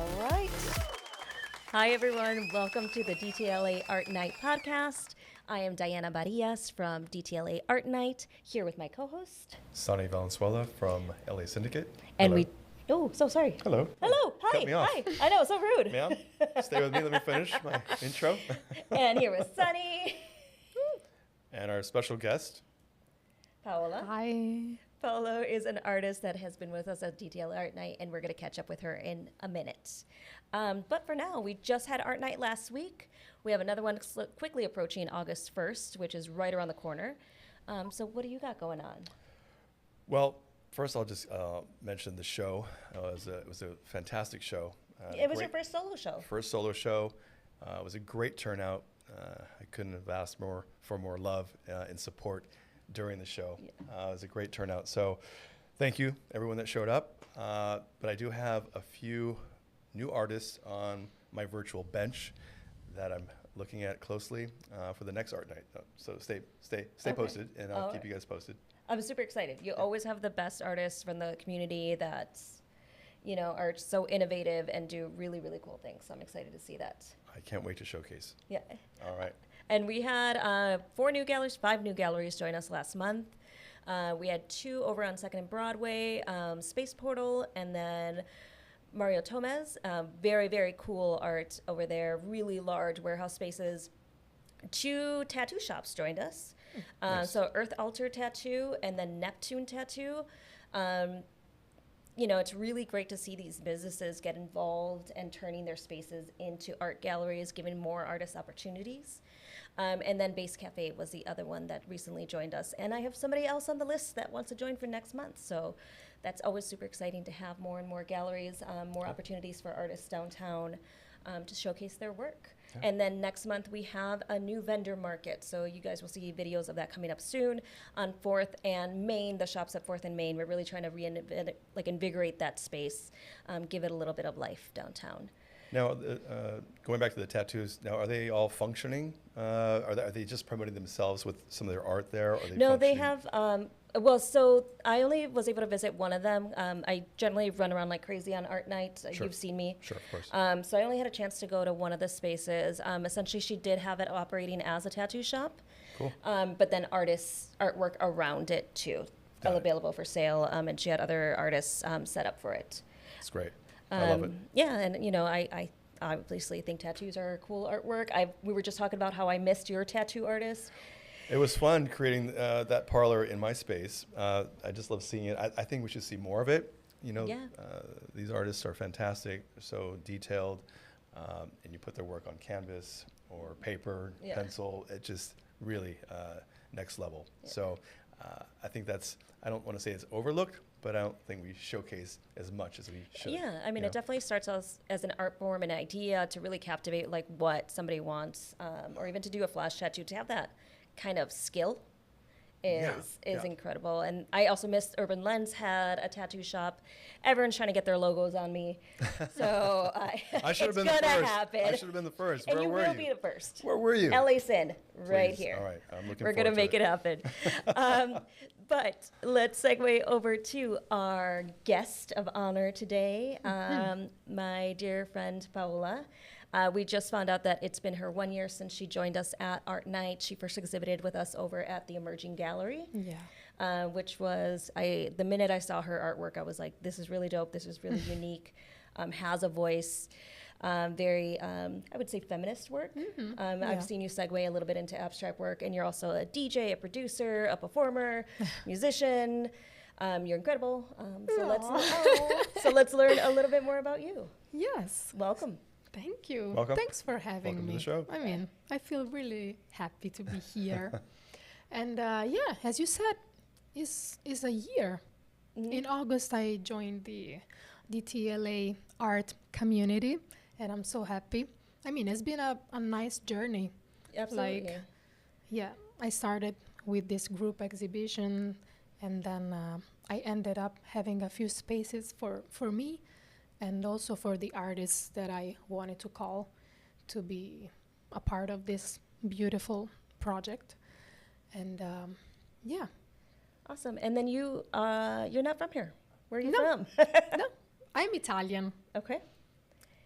All right. Hi, everyone. Welcome to the DTLA Artnight podcast. I am Diana Barrias from DTLA Artnight, here with my co-host. Sonny Valenzuela from LA Syndicate. And Hello. so sorry. Hello. Hello. Hi. Cut me off. Hi. I know, so rude. Ma'am, stay with me. Let me finish my intro. And here with Sonny. And our special guest. Paula. Hi. Paula is an artist that has been with us at DTLA Art Night, and we're going to catch up with her in a minute. But for now, we just had Art Night last week. We have another one quickly approaching August 1st, which is right around the corner. So what do you got going on? Well, first I'll just mention the show. It was a fantastic show. It was your first solo show. First solo show. It was a great turnout. I couldn't have asked for more love and support during the show. Yeah. It was a great turnout. So thank you, everyone that showed up. But I do have a few new artists on my virtual bench that I'm looking at closely for the next Art Night. So stay okay. Posted, and I'll keep you guys posted. I'm super excited. You always have the best artists from the community that, are so innovative and do really, really cool things. So I'm excited to see that. I can't wait to showcase. Yeah. All right. And we had 5 new galleries join us last month. We had 2 over on 2nd and Broadway, Space Portal, and then Mario Tomez. Very, very cool art over there, really large warehouse spaces. 2 tattoo shops joined us. Nice. So Earth Altar Tattoo and then Neptune Tattoo. It's really great to see these businesses get involved and turning their spaces into art galleries, giving more artists opportunities. And then Base Cafe was the other one that recently joined us. And I have somebody else on the list that wants to join for next month. So that's always super exciting to have more and more galleries, more opportunities for artists downtown to showcase their work. Yeah. And then next month we have a new vendor market. So you guys will see videos of that coming up soon on 4th and Main, the shops at 4th and Main. We're really trying to invigorate that space, give it a little bit of life downtown. Now, going back to the tattoos, now are they all functioning? Are they just promoting themselves with some of their art there? No, they have. So I only was able to visit one of them. I generally run around like crazy on Art Night. Sure. You've seen me. Sure, of course. So I only had a chance to go to one of the spaces. Essentially, she did have it operating as a tattoo shop. Cool. But then artwork around it too, available for sale. And she had other artists set up for it. That's great. I love it. Yeah, and I obviously think tattoos are cool artwork. We were just talking about how I missed your tattoo artist. It was fun creating that parlor in my space. I just love seeing it. I think we should see more of it. These artists are fantastic. They're so detailed, and you put their work on canvas or paper, pencil. It just really next level. Yeah. So I think I don't want to say it's overlooked, but I don't think we showcase as much as we should. Yeah, I mean, it definitely starts as an art form, an idea to really captivate like what somebody wants, or even to do a flash tattoo, to have that kind of skill is incredible. And I also missed Urban Lens had a tattoo shop. Everyone's trying to get their logos on me. So I should have been the first. I should have been the first. And Where were you? will be the first. Where were you? LA Sin, right Please. here. All right, I'm looking We're forward going to make it happen. But let's segue over to our guest of honor today, my dear friend Paula. We just found out that it's been her 1 year since she joined us at Art Night. She first exhibited with us over at the Emerging Gallery, which was, the minute I saw her artwork, I was like, this is really dope. This is really unique, has a voice. Very, I would say, feminist work. Mm-hmm. I've seen you segue a little bit into abstract work, and you're also a DJ, a producer, a performer, musician. You're incredible. So let's learn a little bit more about you. Yes. Welcome. Thank you. Welcome. Thanks for having Welcome me. to the show. I mean, I feel really happy to be here. And as you said, is a year. Mm-hmm. In August, I joined the DTLA art community, and I'm so happy. I mean, it's been a nice journey. Absolutely. I started with this group exhibition, and then I ended up having a few spaces for me, and also for the artists that I wanted to call to be a part of this beautiful project. And Awesome. And then you're not from here. Where are you from? No, I'm Italian. Okay.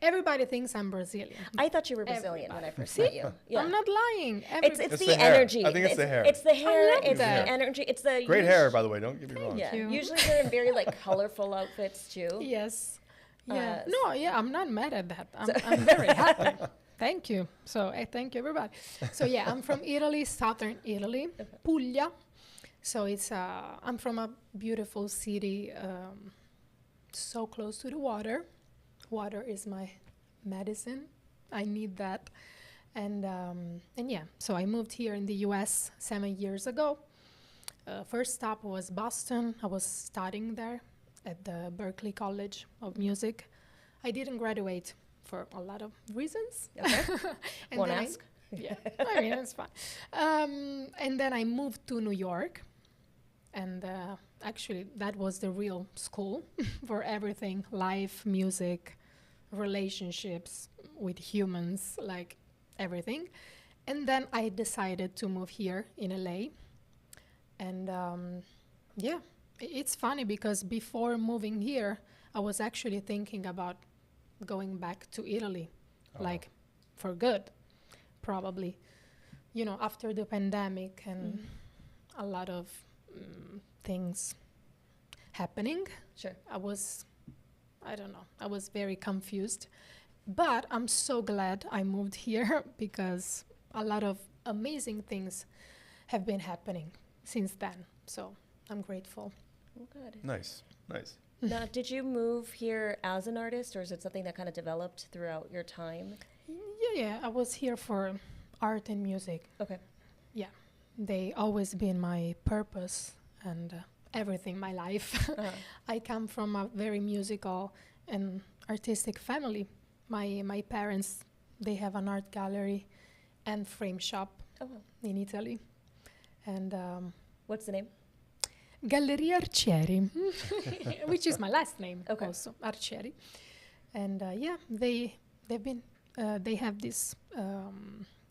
Everybody thinks I'm Brazilian. I thought you were Brazilian when I first met you. Yeah. I'm not lying. It's It's the the hair. energy. I think it's the hair. It's the hair. love It's that. the energy. It's the Great hair, by the way. Don't get me wrong. Yeah. you. Usually they're in very like colorful outfits too. Yes. Yeah. Uh, No, yeah, I'm not mad at that. I'm very happy. Thank you. So I thank everybody. So yeah, I'm from Italy, southern Italy, Puglia. So it's I'm from a beautiful city, so close to the water. Water is my medicine. I need that. And yeah, so I moved here in the U.S. 7 years ago. First stop was Boston. I was studying there at the Berklee College of Music. I didn't graduate for a lot of reasons. Okay. And Won't then ask. yeah, I mean, it's fine. And then I moved to New York. And actually, that was the real school for everything, life, music, relationships with humans, like everything. And then I decided to move here in LA. And yeah, it's funny because before moving here, I was actually thinking about going back to Italy, like for good, probably. You know, after the pandemic and a lot of things happening. Sure. I don't know, I was very confused. But I'm so glad I moved here because a lot of amazing things have been happening since then. So I'm grateful. Oh, good. Nice. Nice. Now, did you move here as an artist, or is it something that kind of developed throughout your time? Yeah, I was here for art and music. Okay. Yeah, they always been my purpose and everything, my life. I come from a very musical and artistic family. My parents, they have an art gallery and frame shop in Italy. And What's the name? Galleria Arcieri, which is my last name Okay. also, Arcieri. And yeah, they have this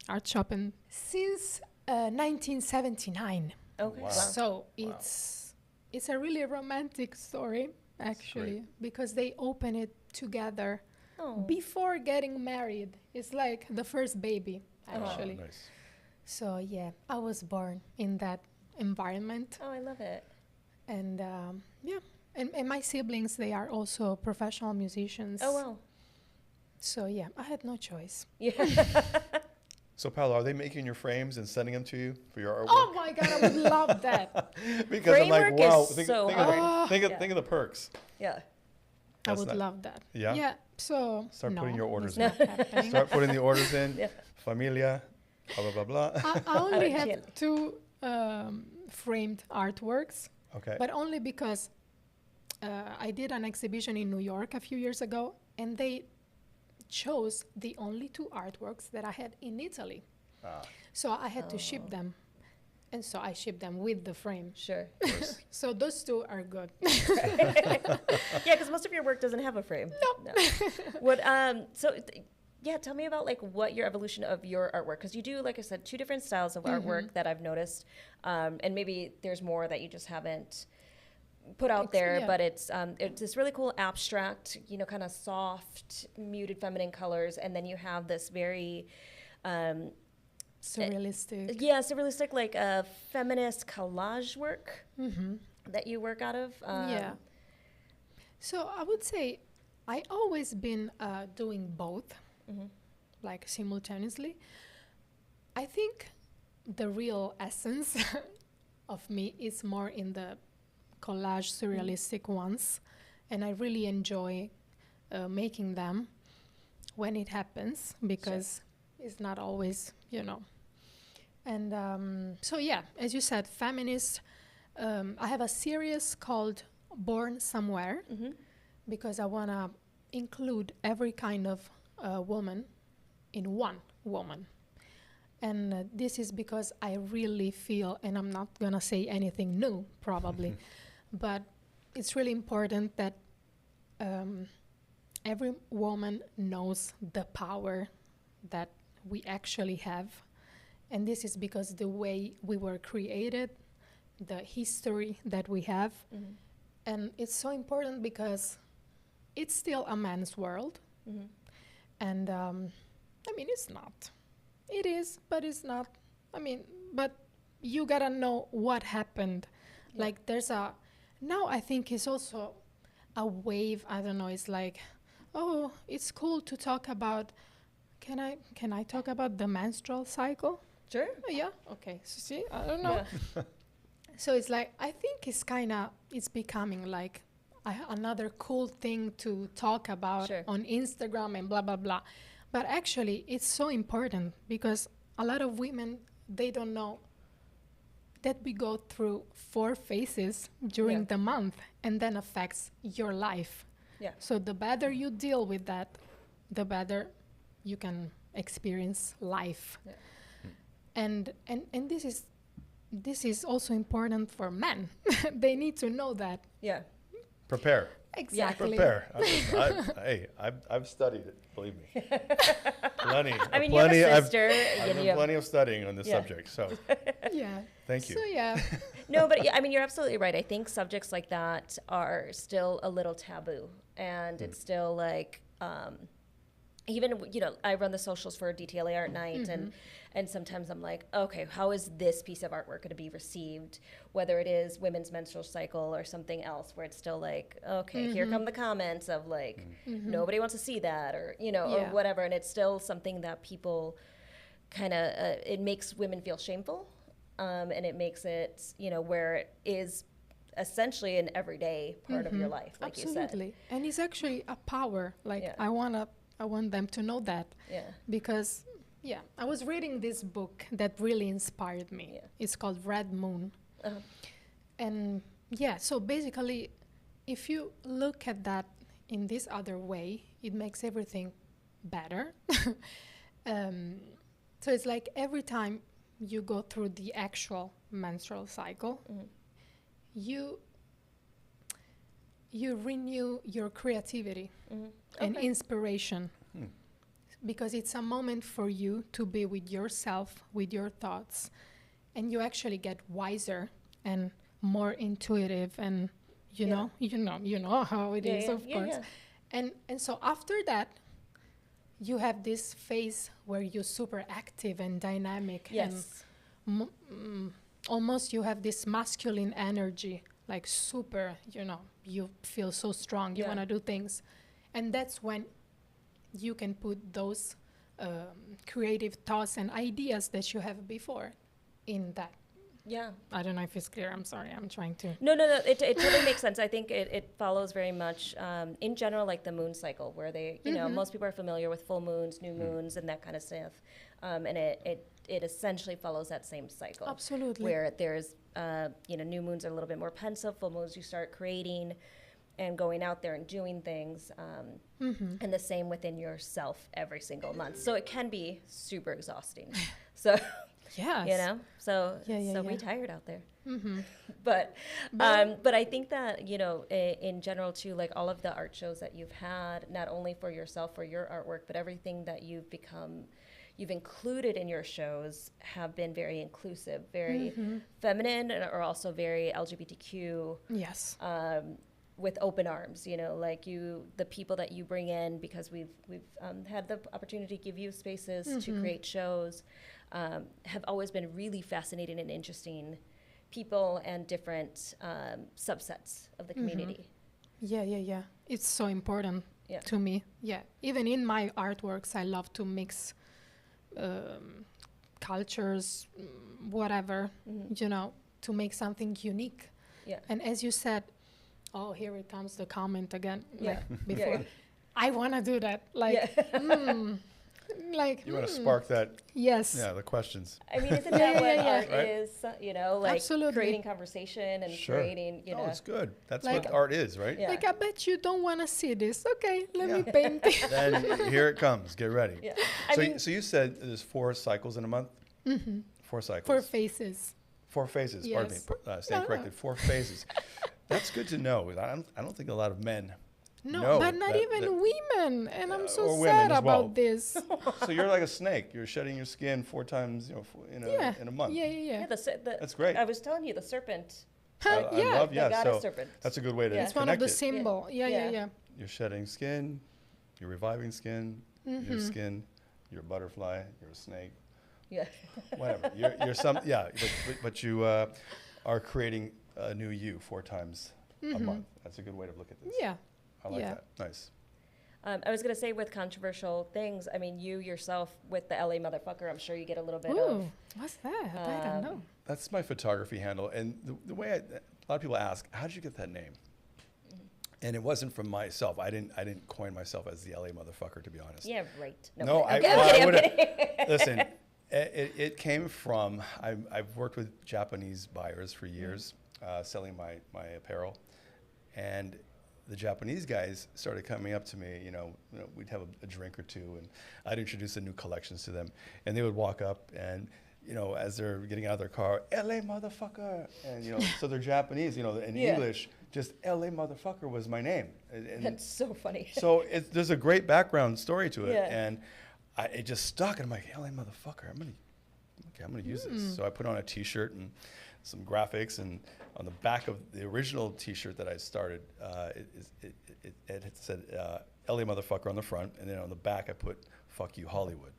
art shop since 1979. Okay. Wow. So it's a really romantic story, actually, because they open it together Oh. before getting married. It's like the first baby, actually. Nice. So yeah, I was born in that environment. Oh, I love it. And yeah, and my siblings, they are also professional musicians. Oh, wow. So yeah, I had no choice. Yeah. So, Paula, are they making your frames and sending them to you for your artwork? Oh my God, I would love that. Because I'm like, Framework wow, is think, so think, of the, hard. think, of, Yeah. think of the perks. Yeah. I That's would not- love that. Yeah? Yeah. So Start putting your orders it's not happening. Start putting the orders in. Yeah. Familia, blah, blah, blah, blah. I only have Arcieri. 2 framed artworks, Okay. but only because I did an exhibition in New York a few years ago, and they chose the only 2 artworks that I had in Italy. So I had to ship them. And so I shipped them with the frame. Sure. So those 2 are good. Yeah, because most of your work doesn't have a frame. No. What? Yeah. Tell me about like what your evolution of your artwork, because you do, like I said, 2 different styles of artwork that I've noticed, and maybe there's more that you just haven't put out there. Yeah. But it's this really cool abstract, kind of soft, muted, feminine colors, and then you have this very Surrealistic. surrealistic, like feminist collage work that you work out of. Yeah. So I would say I always been doing both, like simultaneously. I think the real essence of me is more in the collage surrealistic ones, and I really enjoy making them when it happens because it's not always, And so yeah, as you said, feminist. I have a series called Born Somewhere because I want to include every kind of woman in one woman. And this is because I really feel, and I'm not going to say anything new probably, but it's really important that every woman knows the power that we actually have. And this is because the way we were created, the history that we have. And it's so important because it's still a man's world. And I mean, it's not. It is, but it's not. I mean, but you gotta know what happened. Yeah. Like there's a, now I think it's also a wave. I don't know. It's like, oh, it's cool to talk about. Can I talk about the menstrual cycle? Sure. Oh, yeah. Okay. So see, I don't know. Yeah. So it's like I think it's becoming like another cool thing to talk about Sure. on Instagram and blah blah blah. But actually, it's so important because a lot of women, they don't know that we go through 4 phases during Yeah. the month and then affects your life. Yeah. So the better you deal with that, the better you can experience life. Yeah. And this is also important for men. They need to know that. Yeah. Prepare. Exactly. Prepare. I've studied it. Believe me. Plenty. I mean, you have a sister. I've and done you have- plenty of studying on this Yeah. subject. So Yeah. thank you. So yeah. No, but yeah, I mean, you're absolutely right. I think subjects like that are still a little taboo, and it's still like, even I run the socials for DTLA Artnight, and sometimes I'm like, okay, how is this piece of artwork going to be received? Whether it is women's menstrual cycle or something else, where it's still like, okay, here come the comments of like, nobody wants to see that, or or Yeah. whatever, and it's still something that people kind of it makes women feel shameful, and it makes it where it is essentially an everyday part of your life, like Absolutely. you said. And it's actually a power. Like Yeah. I want them to know that. Yeah. Because I was reading this book that really inspired me. Yeah. It's called Red Moon. Uh-huh. And so basically if you look at that in this other way, it makes everything better. So it's like every time you go through the actual menstrual cycle, you renew your creativity and Okay. inspiration, because it's a moment for you to be with yourself, with your thoughts, and you actually get wiser and more intuitive, and you know how it is, of course. Yeah. And so after that, you have this phase where you're super active and dynamic, Yes. and almost you have this masculine energy, like super, you feel so strong, you Yeah. want to do things. And that's when you can put those creative thoughts and ideas that you have before in that. Yeah. I don't know if it's clear. I'm sorry. I'm trying to. No. It totally makes sense. I think it follows very much, in general, like the moon cycle, where they, most people are familiar with full moons, new moons, and that kind of stuff. And it essentially follows that same cycle. Absolutely. Where there's, new moons are a little bit more pensive. Full moons, you start creating and going out there and doing things. And the same within yourself every single month. So it can be super exhausting. So... Yes. so Yeah. we tired out there. But I think that in general too, like all of the art shows that you've had, not only for yourself, for your artwork, but everything that you've included in your shows have been very inclusive, very feminine, and are also very LGBTQ. Yes. With open arms, like the people that you bring in, because we've had the opportunity to give you spaces to create shows, have always been really fascinating and interesting people and different subsets of the community. Yeah. It's so important to me. Yeah. Even in my artworks, I love to mix cultures, whatever, to make something unique. Yeah. And as you said, oh, here it comes the comment again, Yeah. like before. Yeah. I want to do that. Like, like. You want to spark that? Yes. Yeah, the questions. I mean, isn't that what art Right? is? Like Absolutely. creating conversation and Sure. creating, Oh, it's good. That's Like- what art is, right? Yeah. Like, I bet you don't want to see this. Okay, let me Yeah. paint it. Then here it comes. Get ready. Yeah. So you said there's 4 cycles in a month? 4 cycles. 4 faces. 4 phases. Pardon me. Yes. Stand No. corrected. 4 phases. That's good to know. I don't think a lot of men No, know but not that- even that- women. And I'm so or women sad as well. about this. So you're like a snake. You're shedding your skin 4 times, in a month. Yeah. Yeah, That's great. I was telling you, the serpent. I Yeah. love, The yeah. goddess So serpent. that's a good way to Yeah. It's one of connect the it. symbol. Yeah. Yeah. You're shedding skin. You're reviving skin. Your skin, you're a butterfly, you're a snake, Yeah. whatever. You're some, yeah, but you are creating a new you 4 times a month. That's a good way to look at this. Yeah. I like Yeah. that. Nice. I was gonna say with controversial things. I mean, you yourself with the LA motherfucker. I'm sure you get a little bit Ooh, of. what's that? I don't know. That's my photography handle. And the way a lot of people ask, how did you get that name? And it wasn't from myself. I didn't coin myself as the LA motherfucker, to be honest. Yeah, right. No, I'm kidding. well, I I'm would've- kidding. Listen, it came from, I've worked with Japanese buyers for years, selling my apparel. And the Japanese guys started coming up to me, we'd have a drink or two, and I'd introduce the new collections to them. And they would walk up and, as they're getting out of their car, LA motherfucker. And, so they're Japanese, in Yeah. English, just LA motherfucker was my name. And That's so funny. so there's a great background story to it. Yeah. And it just stuck. And I'm like, LA motherfucker, I'm gonna use this. So I put on a t-shirt and some graphics, and on the back of the original t-shirt that I started, it had said LA motherfucker on the front, and then on the back I put fuck you Hollywood.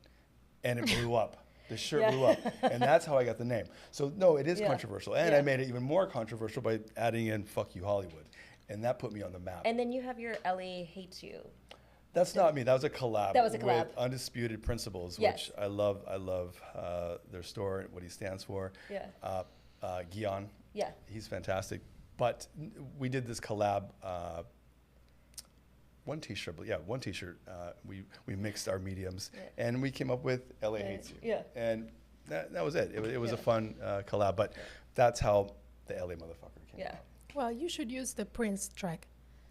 And it blew up. The shirt Yeah. blew up. And that's how I got the name. So no, it is Yeah. controversial. And Yeah. I made it even more controversial by adding in fuck you Hollywood. And that put me on the map. And then you have your LA hates you. That's not me. That was a collab. That was a collab. With Undisputed Principles, Yes. which I love. I love their store and what he stands for. Yeah. Guion. Yeah. He's fantastic. But we did this collab. One T-shirt. We mixed our mediums, Yeah. and we came up with LA Yeah. Hates You. Yeah. And that was it. It was a Yeah. fun collab. But that's how the LA motherfucker came Yeah. about. Well, you should use the Prince track.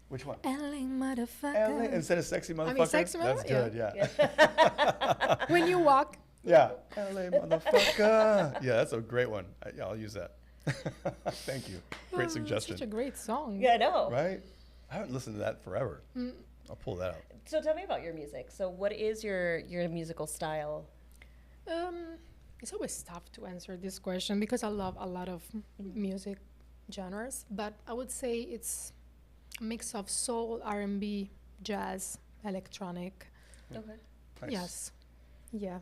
Which one? LA motherfucker. LA instead of sexy motherfucker. Sexy That's mother- good. Yeah. When you walk, Yeah, LA motherfucker. Yeah, that's a great one. Yeah, I'll use that. Thank you. Great it's suggestion. such a great song. Yeah, I know. Right? I haven't listened to that forever. I'll pull that out. So tell me about your music. So what is your musical style? It's always tough to answer this question because I love a lot of music genres, but I would say it's a mix of soul, R&B, jazz, electronic. Okay. Nice. Yes. Yeah.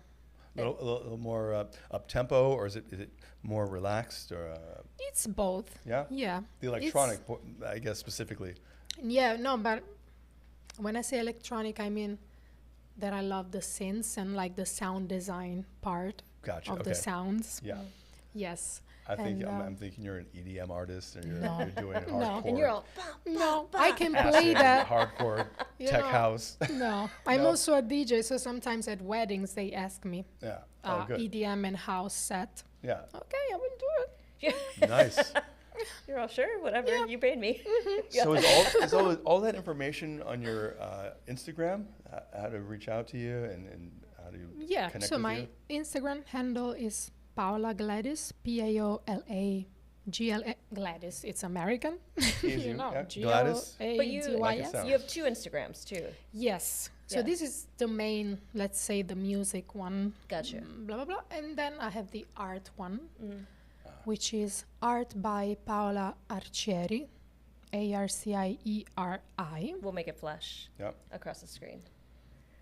A little more up tempo, or is it more relaxed, or It's both. yeah? Yeah. The electronic, I guess specifically. Yeah, no, but when I say electronic, I mean that I love the synths and like the sound design part Gotcha. of Okay. the sounds. Yeah. Yes. I think And, I'm thinking you're an EDM artist, and No. you're doing No. hardcore. And you're all. No, I can play acid, that. hardcore You tech know, house. No, I'm No. also a DJ, so sometimes at weddings they ask me Yeah. Oh, good. EDM and house set. Yeah. Okay, I will do it. Nice. You're all sure, whatever you paid me. Yeah. So is all that information on your Instagram? How to reach out to you and how to Yeah, connect so with my you? Instagram handle is Paula Gladys, Paula Gladys. It's American. Easy, You know, yeah. Gladys. But you, Like it Gladys. sounds. you have 2 Instagrams too. Yes. So Yeah. this is the main, let's say, the music one. Gotcha. Blah, blah, blah. And then I have the art one, which is Art by Paola Arcieri, Arcieri. We'll make it flash Yep. across the screen.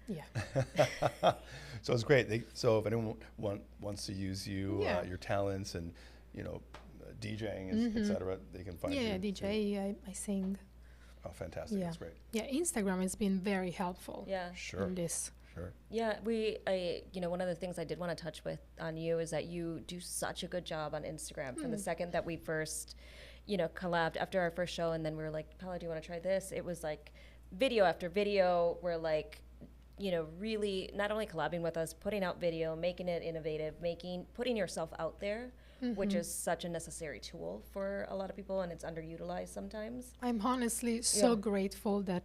Yeah. So it's great. So if anyone wants to use you, Yeah. your talents, and DJing, et cetera, they can find you. Yeah, too. DJ, I sing. Oh, fantastic! Yeah. That's great. Yeah, Instagram has been very helpful Yeah. Sure. in this. Sure. Yeah, one of the things I did want to touch with on you is that you do such a good job on Instagram. From the second that we first, collabed after our first show, and then we were like, Paula, do you want to try this? It was like video after video. We're like, really not only collabing with us, putting out video, making it innovative, putting yourself out there, which is such a necessary tool for a lot of people, and it's underutilized sometimes. I'm honestly so Yeah. grateful that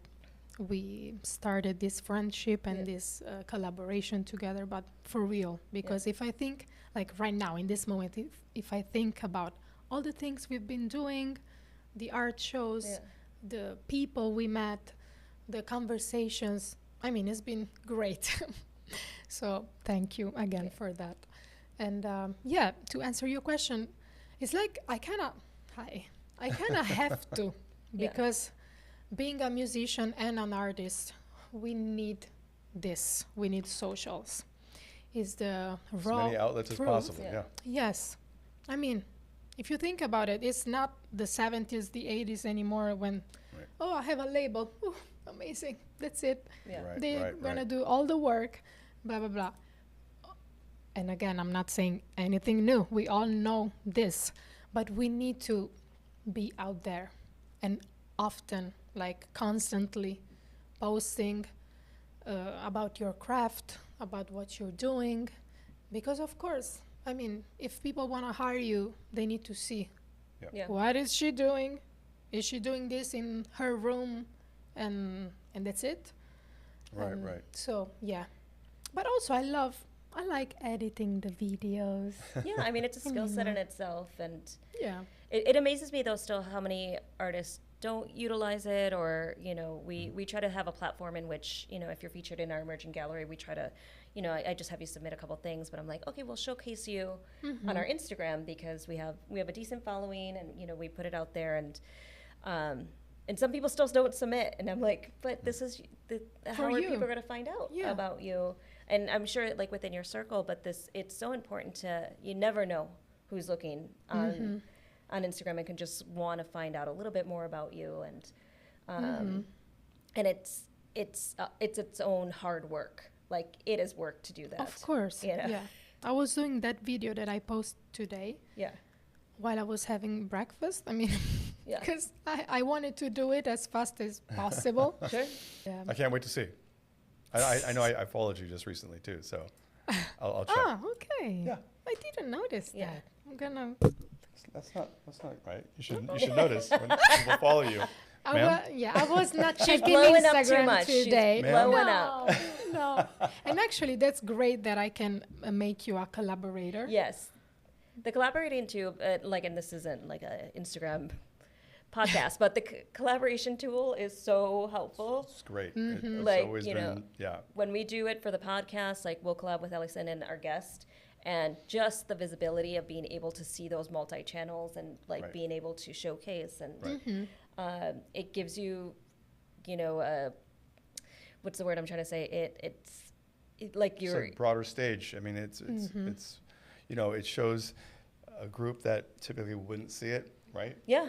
we started this friendship and Yeah. this collaboration together, but for real, because if I think, like right now in this moment, if I think about all the things we've been doing, the art shows, Yeah. the people we met, the conversations, I mean, it's been great. So thank you again for that. And to answer your question, it's like I kind of have to, Yeah. because being a musician and an artist, we need this. We need socials. Is the As raw many outlets as truth. possible. Yeah. Yeah. Yes. I mean, if you think about it, it's not the 70s, the 80s anymore when, Right. oh, I have a label. Ooh, amazing. That's it. Yeah. Right. They're going to right. do all the work, blah, blah, blah. And again, I'm not saying anything new. We all know this. But we need to be out there and often, like constantly posting about your craft, about what you're doing. Because, of course, I mean, if people want to hire you, they need to see Yeah. what is she doing? Is she doing this in her room? And that's it? Right. And Right. So, yeah. But also, I like editing the videos. Yeah, I mean, it's a skill set in itself. And Yeah. it amazes me, though, still how many artists don't utilize it, or, you know, we try to have a platform in which, you know, if you're featured in our emerging gallery, we try to, you know, I just have you submit a couple things, but I'm like, okay, we'll showcase you on our Instagram because we have a decent following, and, you know, we put it out there, and some people still don't submit, and I'm like, but this is how are you. people going to find out Yeah. about you? And I'm sure, like, within your circle, but it's so important to, you never know who's looking on Instagram and can just want to find out a little bit more about you, and it's its own hard work. Like, it is work to do that. Of course. You know? Yeah. I was doing that video that I posted today Yeah. while I was having breakfast. I mean, Yeah. because I wanted to do it as fast as possible. Sure. Yeah. I can't wait to see. I know I followed you just recently too, so I'll check. Ah, okay. Yeah. I didn't notice Yeah. that. I'm gonna. That's not right. You should notice when people follow you. Ma'am? I was not She's checking blowing up Instagram too much. today. She's Ma'am? blowing no, up. no. And actually, that's great that I can make you a collaborator. Yes. The collaborating too, like, and this isn't like a Instagram podcast, but the collaboration tool is so helpful. It's great. Mm-hmm. It's Like, always you been, know, yeah. When we do it for the podcast, like, we'll collab with Ellison and our guest, and just the visibility of being able to see those multi-channels and, like, Right. being able to showcase, and Right. it gives you, you know, what's the word I'm trying to say? It's like It's you're, a broader stage. I mean, it's you know, it shows a group that typically wouldn't see it, right? yeah,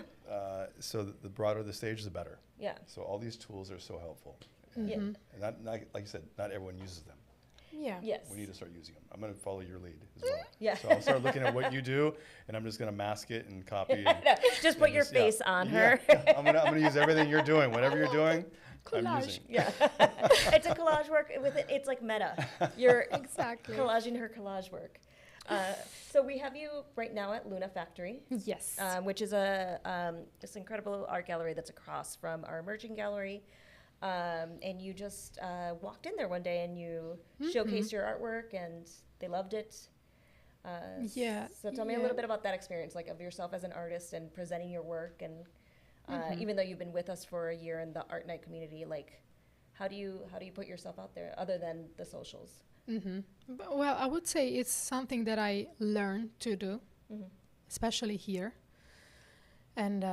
So the broader the stage, the better. yeah, So all these tools are so helpful. yeah, And not, like you said, not everyone uses them. Yeah. yes, We need to start using them. I'm going to follow your lead as well. Yeah. So I'll start looking at what you do, and I'm just going to mask it and copy. And, just put and your yeah. face on Yeah. her. I'm gonna use everything you're doing. Whatever you're doing, I'm Collage. using. Yeah, it's a collage work with it. It's like meta. You're Exactly. collaging her collage work. So we have you right now at Luna Factory, Yes. which is this incredible art gallery that's across from our emerging gallery. And you just walked in there one day and you showcased your artwork, and they loved it. Yeah, So tell me a yeah. little bit about that experience, like, of yourself as an artist and presenting your work, and even though you've been with us for a year in the Artnight community, like, how do you put yourself out there other than the socials? Well, I would say it's something that I learned to do, especially here. And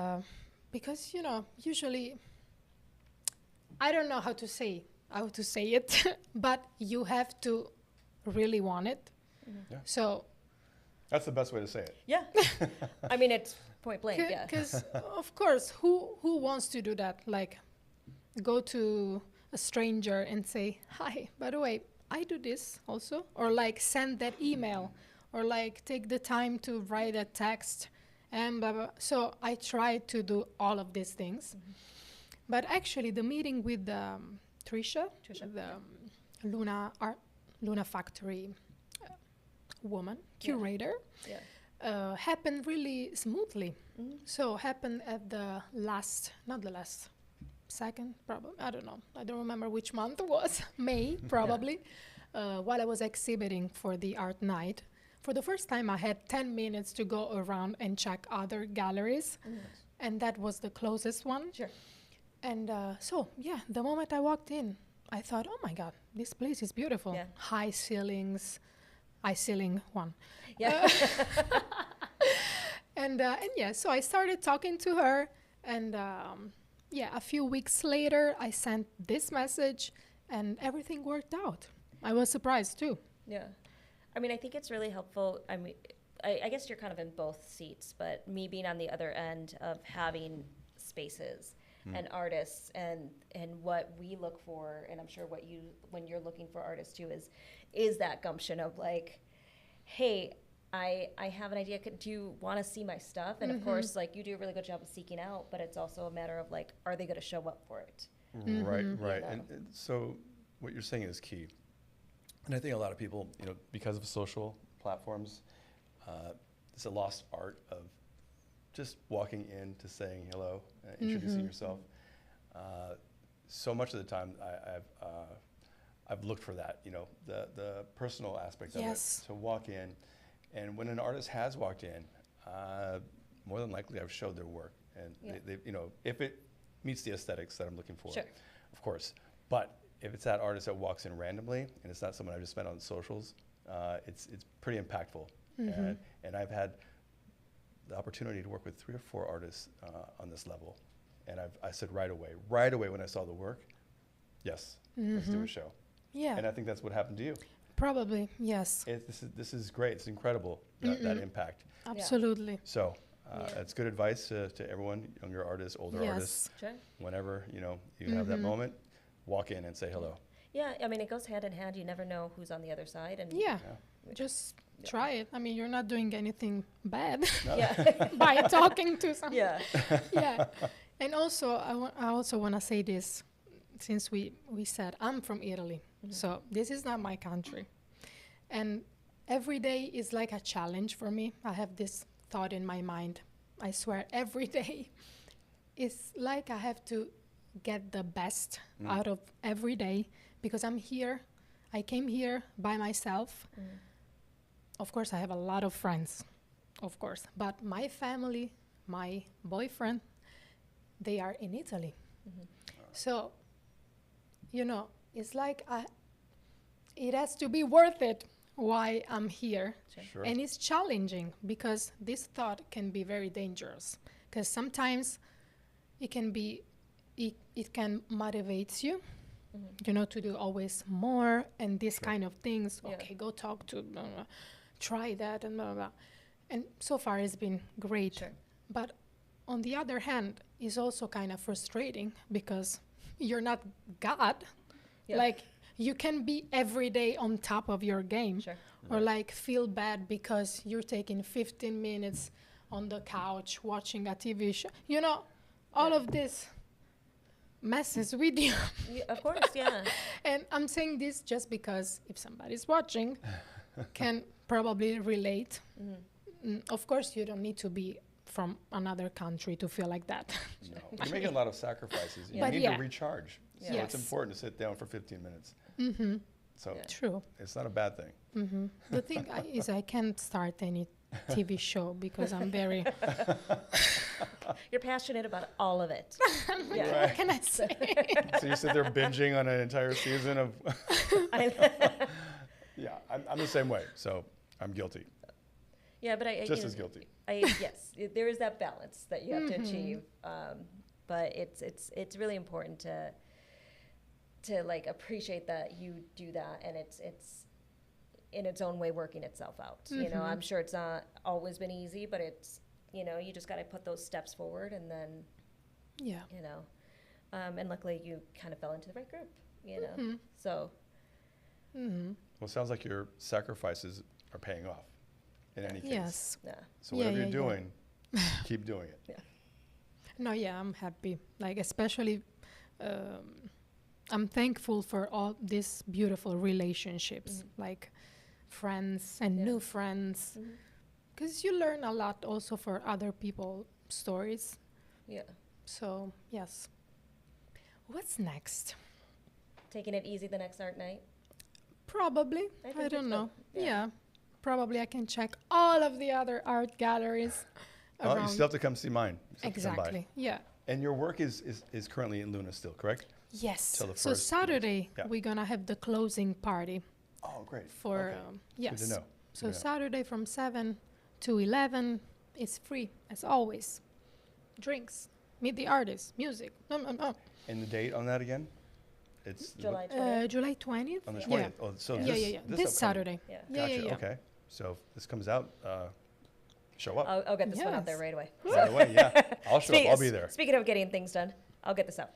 because, you know, usually I don't know how to say it, but you have to really want it. Yeah. So, That's the best way to say it. Yeah, I mean, it's point blank. Yeah, because of course, who wants to do that? Like, go to a stranger and say, "Hi, by the way, I do this also," or like send that email, or like take the time to write a text, and blah blah. So I try to do all of these things, but actually, the meeting with Trisha, the Luna Factory woman curator. yeah, Happened really smoothly. So happened at not the last, second, probably, I don't know. I don't remember which month it was, May, probably, while I was exhibiting for the art night. For the first time, I had 10 minutes to go around and check other galleries, and that was the closest one. sure. And so, yeah, the moment I walked in, I thought, oh my God, this place is beautiful. Yeah. High ceilings, high ceiling one. Yeah, And yeah, so I started talking to her, and yeah, a few weeks later, I sent this message, and everything worked out. I was surprised too. Yeah. I mean, I think it's really helpful. I mean, I guess you're kind of in both seats, but me being on the other end of having spaces and artists and what we look for, and I'm sure what you, when you're looking for artists too, is that gumption of like, hey, I have an idea. Do you want to see my stuff? And of course, like, you do a really good job of seeking out, but it's also a matter of like, are they going to show up for it? Right, right. You know? And so what you're saying is key. And I think a lot of people, you know, because of social platforms, it's a lost art of just walking in to saying hello, introducing yourself. So much of the time, I've looked for that, you know, the personal aspect of it, to walk in. And when an artist has walked in, more than likely I've showed their work. And they, you know, if it meets the aesthetics that I'm looking for, of course. But if it's that artist that walks in randomly and it's not someone I've just met on socials, it's pretty impactful. And I've had the opportunity to work with 3 or 4 artists on this level. And I said right away when I saw the work, yes, let's do a show. Yeah. And I think that's what happened to you. Probably, yes. This is great. It's incredible, that impact. Absolutely. So it's good advice to everyone, younger artists, older artists. Sure. Whenever, you know, you have that moment, walk in and say hello. Yeah, I mean, it goes hand in hand. You never know who's on the other side. And just try it. I mean, you're not doing anything bad yeah. by talking to someone. Yeah. Yeah. And also, I also want to say this, since we said I'm from Italy, so this is not my country. And every day is like a challenge for me. I have this thought in my mind. I swear, every day it's like I have to get the best out of every day, because I'm here. I came here by myself. Of course, I have a lot of friends, of course, but my family, my boyfriend, they are in Italy. So, you know, it's like it has to be worth it why I'm here. Sure. And it's challenging, because this thought can be very dangerous, because sometimes it can be, it can motivate you, you know, to do always more and this kind of things. Okay, go talk to, blah, blah, try that and blah, blah, blah. And so far it's been great. But on the other hand, it's also kind of frustrating, because you're not God. Like, you can be every day on top of your game, or like feel bad because you're taking 15 minutes on the couch watching a TV show. You know, all of this messes with you. Of course, yeah. And I'm saying this just because if somebody's watching, can probably relate. Of course, you don't need to be from another country to feel like that. No, you're making a lot of sacrifices. You need to recharge. So it's important to sit down for 15 minutes. So True. It's not a bad thing. The thing is I can't start any TV show because I'm very... You're passionate about all of it. What can I say? So you sit there binging on an entire season of... Yeah, I'm the same way, so I'm guilty. Yeah, but I just as guilty. Yes, there is that balance that you have to achieve, but it's really important to like appreciate that you do that, and it's in its own way working itself out. You know, I'm sure it's not always been easy, but it's, you know, you just got to put those steps forward, and then you know, and luckily you kind of fell into the right group. You know, so. Well, it sounds like your sacrifices are paying off in any case. Yes. Yeah. So whatever you're doing, keep doing it. Yeah. No, yeah, I'm happy. Like, especially, I'm thankful for all these beautiful relationships, like friends and new friends. Because you learn a lot also for other people's stories. Yeah. So, yes. What's next? Taking it easy the next art night? Probably. I don't know. Yeah. Probably I can check all of the other art galleries Oh, you still have to come see mine. Exactly. Yeah. And your work is currently in Luna still, correct? Yes. Till the So first Saturday, we're going to have the closing party. Oh, great. For, okay. yes. Good to know. So Saturday from 7 to 11 is free, as always. Drinks, meet the artists, music. And the date on that again? It's July 20th. July 20th. on the Yeah. 20th. Oh, so Yeah, this, yeah, yeah. This upcoming- Saturday. Yeah. Yeah, Gotcha. yeah. Okay. So if this comes out, show up I'll get this one out there Yes. right away. right away. Yeah, I'll show up. I'll be there. Speaking of getting things done, I'll get this out.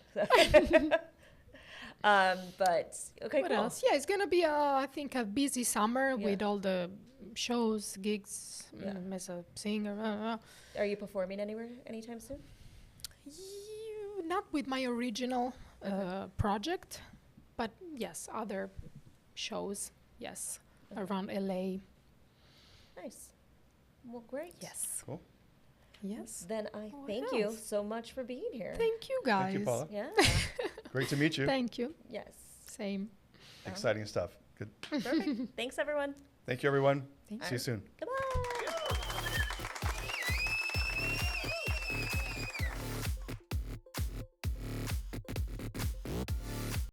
But okay, What cool. else? Yeah, it's gonna be I think a busy summer Yeah. with all the shows, gigs, Yeah. as a singer. Are you performing anywhere anytime soon? Not with my original project, but yes, other shows. Yes, Okay. around LA. Nice. Well, great. Yes. Cool. Yes. Then I What thank you else? so much for being here. Thank you, guys. Thank you, Paula. Yeah. Great to meet you. Thank you. Yes. Same. Exciting stuff. Good. Perfect. Thanks, everyone. Thank you, everyone. Thank See you soon. Goodbye.